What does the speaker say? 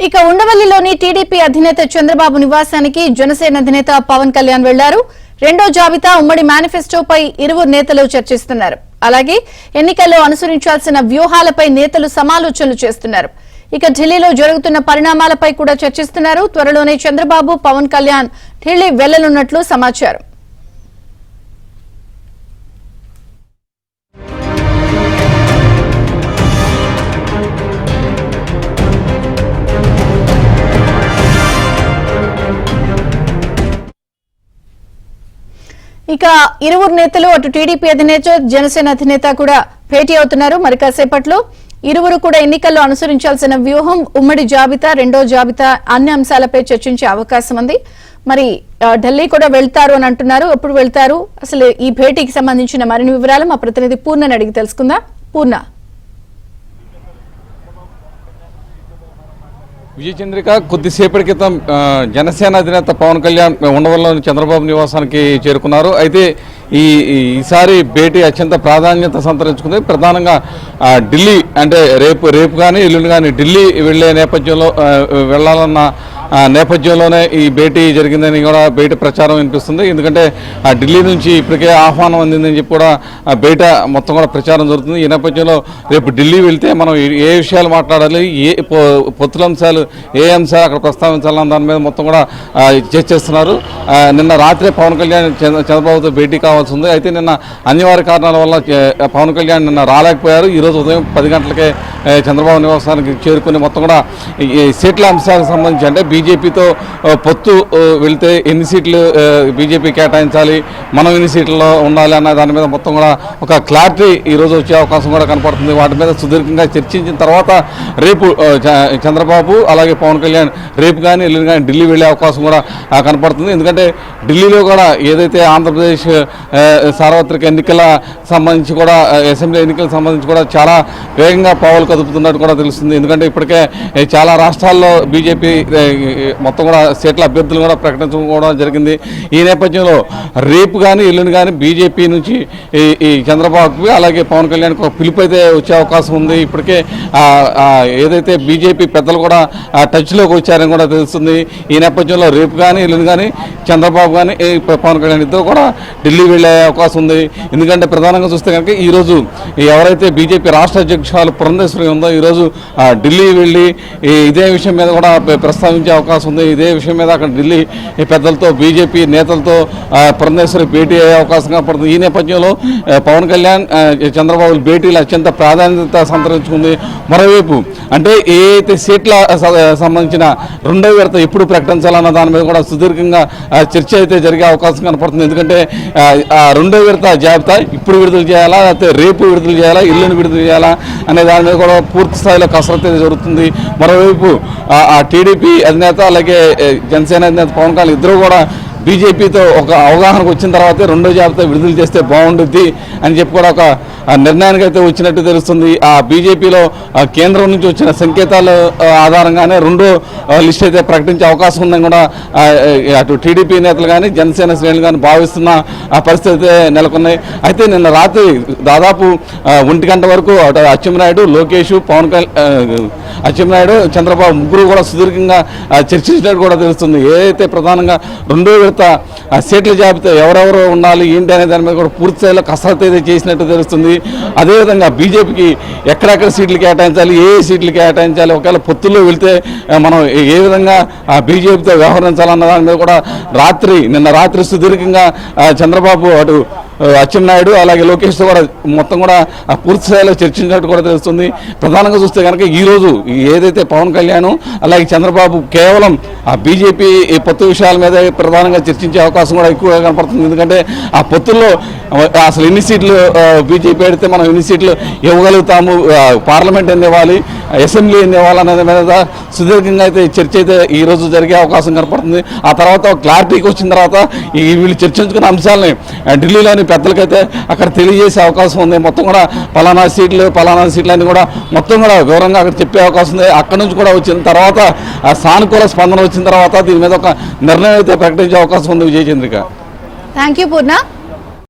ఇక ఉండవల్లిలోని టీడీపీ అధినేత చంద్రబాబు నివాసానికి జనసేన అధినేత పవన్ కళ్యాణ్ వెళ్లారు. రెండో జాబితా ఉమ్మడి మేనిఫెస్టోపై ఇరువురు నేతలు చర్చిస్తున్నారు. అలాగే ఎన్నికల్లో అనుసరించాల్సిన వ్యూహాలపై నేతలు సమాలోచనలు చేస్తున్నారు. ఇక ఢిల్లీలో జరుగుతున్న పరిణామాలపై కూడా చర్చిస్తున్నారు. త్వరలోనే చంద్రబాబు పవన్ కళ్యాణ్ ఢిల్లీ వెళ్లనున్నట్లు సమాచారం. ఇక ఇరువురు నేతలు అటు టీడీపీ అధినేత జనసేన అధినేత కూడా భేటీ అవుతున్నారు. మరి కాసేపట్లో ఇరువురు కూడా ఎన్నికల్లో అనుసరించాల్సిన వ్యూహం, ఉమ్మడి జాబితా, రెండో జాబితా అన్ని అంశాలపై చర్చించే అవకాశం ఉంది. మరి ఢిల్లీ కూడా వెళ్తారు అని అంటున్నారు. ఎప్పుడు వెళ్తారు, అసలు ఈ భేటీకి సంబంధించిన మరిన్ని వివరాలు మా ప్రతినిధి పూర్ణని అడిగి తెలుసుకుందాం. పూర్ణ. విజయచంద్రిక, కొద్దిసేపటి క్రితం జనసేన అధినేత పవన్ కళ్యాణ్ ఉండవల్లిలోని చంద్రబాబు నివాసానికి చేరుకున్నారు. అయితే ఈసారి భేటీ అత్యంత ప్రాధాన్యత సంతరించుకుంది. ప్రధానంగా ఢిల్లీ అంటే రేపు కానీ ఎల్లుండి కానీ ఢిల్లీ వెళ్లే నేపథ్యంలో వెళ్లాలన్న నేపథ్యంలోనే ఈ భేటీ జరిగిందని కూడా బయట ప్రచారం వినిపిస్తుంది. ఎందుకంటే ఢిల్లీ నుంచి ఇప్పటికే ఆహ్వానం అందిందని చెప్పి కూడా బయట మొత్తం కూడా ప్రచారం జరుగుతుంది. ఈ నేపథ్యంలో రేపు ఢిల్లీ వెళ్తే మనం ఏ విషయాలు మాట్లాడాలి, ఏ పొత్తుల అంశాలు, ఏ అంశాలు అక్కడ ప్రస్తావించాలన్న దాని మీద మొత్తం కూడా చర్చిస్తున్నారు. నిన్న రాత్రే పవన్ కళ్యాణ్ చంద్రబాబుతో భేటీ కావాల్సి ఉంది. అయితే నిన్న అనివార్య కారణాల వల్ల పవన్ కళ్యాణ్ నిన్న రాలేకపోయారు. ఈరోజు ఉదయం 10 గంటలకే చంద్రబాబు నివాసానికి చేరుకుని మొత్తం కూడా ఈ సీట్ల అంశాలకు సంబంధించి అంటే బీజేపీతో పొత్తు వెళ్తే ఎన్ని సీట్లు బీజేపీ కేటాయించాలి, మనం ఎన్ని సీట్లలో ఉండాలి అన్న దాని మీద మొత్తం కూడా ఒక క్లారిటీ ఈరోజు వచ్చే అవకాశం కూడా కనపడుతుంది. వాటి మీద సుదీర్ఘంగా చర్చించిన తర్వాత రేపు చంద్రబాబు అలాగే పవన్ కళ్యాణ్ రేపు కానీ ఎల్లుండి కానీ ఢిల్లీ వెళ్ళే అవకాశం కూడా కనపడుతుంది. ఎందుకంటే ఢిల్లీలో కూడా ఏదైతే ఆంధ్రప్రదేశ్ సార్వత్రిక ఎన్నికల సంబంధించి కూడా అసెంబ్లీ ఎన్నికలకు సంబంధించి కూడా చాలా వేగంగా పావులు కదుపుతున్నట్టు కూడా తెలుస్తుంది. ఎందుకంటే ఇప్పటికే చాలా రాష్ట్రాల్లో బీజేపీ మొత్తం కూడా సీట్ల అభ్యర్థులు కూడా ప్రకటించడం జరిగింది. ఈ నేపథ్యంలో రేపు కానీ ఎల్లుండి కానీ బీజేపీ నుంచి ఈ చంద్రబాబుకి అలాగే పవన్ కళ్యాణ్కి ఒక పిలుపు అయితే వచ్చే అవకాశం ఉంది. ఇప్పటికే ఏదైతే బీజేపీ పెద్దలు కూడా టచ్లోకి వచ్చారని కూడా తెలుస్తుంది. ఈ నేపథ్యంలో రేపు కానీ ఎల్లుండి కానీ చంద్రబాబు కానీ పవన్ కళ్యాణ్ ఇద్దరు కూడా ఢిల్లీ వెళ్ళే అవకాశం ఉంది. ఎందుకంటే ప్రధానంగా చూస్తే కనుక ఈరోజు ఎవరైతే బీజేపీ రాష్ట్ర అధ్యక్షురాలు పురంధేశ్వరి ఉందో ఈరోజు ఢిల్లీ వెళ్ళి ఇదే విషయం మీద కూడా ప్రస్తావించే అవకాశం ఉంది. ఇదే విషయం మీద అక్కడ ఢిల్లీ పెద్దలతో బీజేపీ నేతలతో పురంధేశ్వరి భేటీ అయ్యే అవకాశం కనపడుతుంది. ఈ నేపథ్యంలో పవన్ కళ్యాణ్ చంద్రబాబు భేటీలు అత్యంత ప్రాధాన్యత సంతరించుకుంది. మరోవైపు అంటే ఏ అయితే సీట్ల సంబంధించిన రెండో విడత ఎప్పుడు ప్రకటించాలన్న దాని మీద కూడా సుదీర్ఘంగా చర్చ అయితే జరిగే అవకాశం కనపడుతుంది. ఎందుకంటే రెండో విడత జాబితా ఇప్పుడు విడుదల చేయాలా, లేకపోతే రేపు విడుదల చేయాలా, ఎల్లుండి విడుదల చేయాలా అనే దాని మీద కూడా పూర్తి స్థాయిలో కసరత్తు అయితే జరుగుతుంది. మరోవైపు టీడీపీ అధినేత అలాగే జనసేన అధినేత పవన్ కళ్యాణ్ ఇద్దరు కూడా బీజేపీతో ఒక అవగాహనకు వచ్చిన తర్వాతే రెండో జాబితా విడుదల చేస్తే బాగుంటుంది అని చెప్పి కూడా ఒక నిర్ణయానికి అయితే వచ్చినట్టు తెలుస్తుంది. ఆ బీజేపీలో కేంద్రం నుంచి వచ్చిన సంకేతాల ఆధారంగానే రెండో లిస్ట్ అయితే ప్రకటించే అవకాశం ఉందని కూడా అటు టీడీపీ నేతలు కానీ జనసేన శ్రేణులు కానీ భావిస్తున్న పరిస్థితి అయితే నెలకొన్నాయి. అయితే నిన్న రాత్రి దాదాపు 1 గంట వరకు అటు అచ్చెన్నాయుడు, లోకేష్, పవన్ కళ్యాణ్, అచ్చెన్నాయుడు, చంద్రబాబు ముగ్గురు కూడా సుదీర్ఘంగా చర్చించినట్టు కూడా తెలుస్తుంది. ఏదైతే ప్రధానంగా రెండో విడత సీట్ల జాబితా ఎవరెవరు ఉండాలి ఏంటి అనే దాని మీద కూడా పూర్తి స్థాయిలో కసరత్తు అయితే చేసినట్టు తెలుస్తుంది. అదేవిధంగా బీజేపీకి ఎక్కడెక్కడ సీట్లు కేటాయించాలి, ఏ సీట్లు కేటాయించాలి, ఒకవేళ పొత్తుల్లో వెళ్తే మనం ఏ విధంగా బీజేపీతో వ్యవహరించాలన్న దాని మీద కూడా నిన్న రాత్రి సుదీర్ఘంగా చంద్రబాబు అటు అచ్చెన్నాయుడు అలాగే లోకేష్తో కూడా మొత్తం కూడా పూర్తి స్థాయిలో చర్చించినట్టు కూడా తెలుస్తుంది. ప్రధానంగా చూస్తే కనుక ఈరోజు ఏదైతే పవన్ కళ్యాణ్ అలాగే చంద్రబాబు కేవలం ఆ బీజేపీ పొత్తు విషయాల మీద ప్రధానంగా చర్చించే అవకాశం కూడా ఎక్కువగా కనపడుతుంది. ఎందుకంటే ఆ పొత్తుల్లో అసలు ఎన్ని సీట్లు బీజేపీ పెడితే మనం ఎన్ని సీట్లు ఇవ్వగలుగుతాము, పార్లమెంట్ ఎన్ని ఇవ్వాలి, అసెంబ్లీ ఎన్ని ఇవ్వాలనేది మీద సుదీర్ఘంగా అయితే చర్చ అయితే ఈరోజు జరిగే అవకాశం కనపడుతుంది. ఆ తర్వాత క్లారిటీకి వచ్చిన తర్వాత వీళ్ళు చర్చించుకున్న అంశాలని ఢిల్లీలోని పెద్దలకైతే అక్కడ తెలియజేసే అవకాశం ఉంది. మొత్తం కూడా పలానా సీట్లు అని కూడా మొత్తం కూడా వివరంగా అక్కడ చెప్పే అవకాశం ఉంది. అక్కడ నుంచి కూడా వచ్చిన తర్వాత సానుకూల స్పందన వచ్చిన తర్వాత దీని మీద ఒక నిర్ణయం అయితే ప్రకటించే అవకాశం ఉంది. విజయచంద్రిక. Thank you Purna.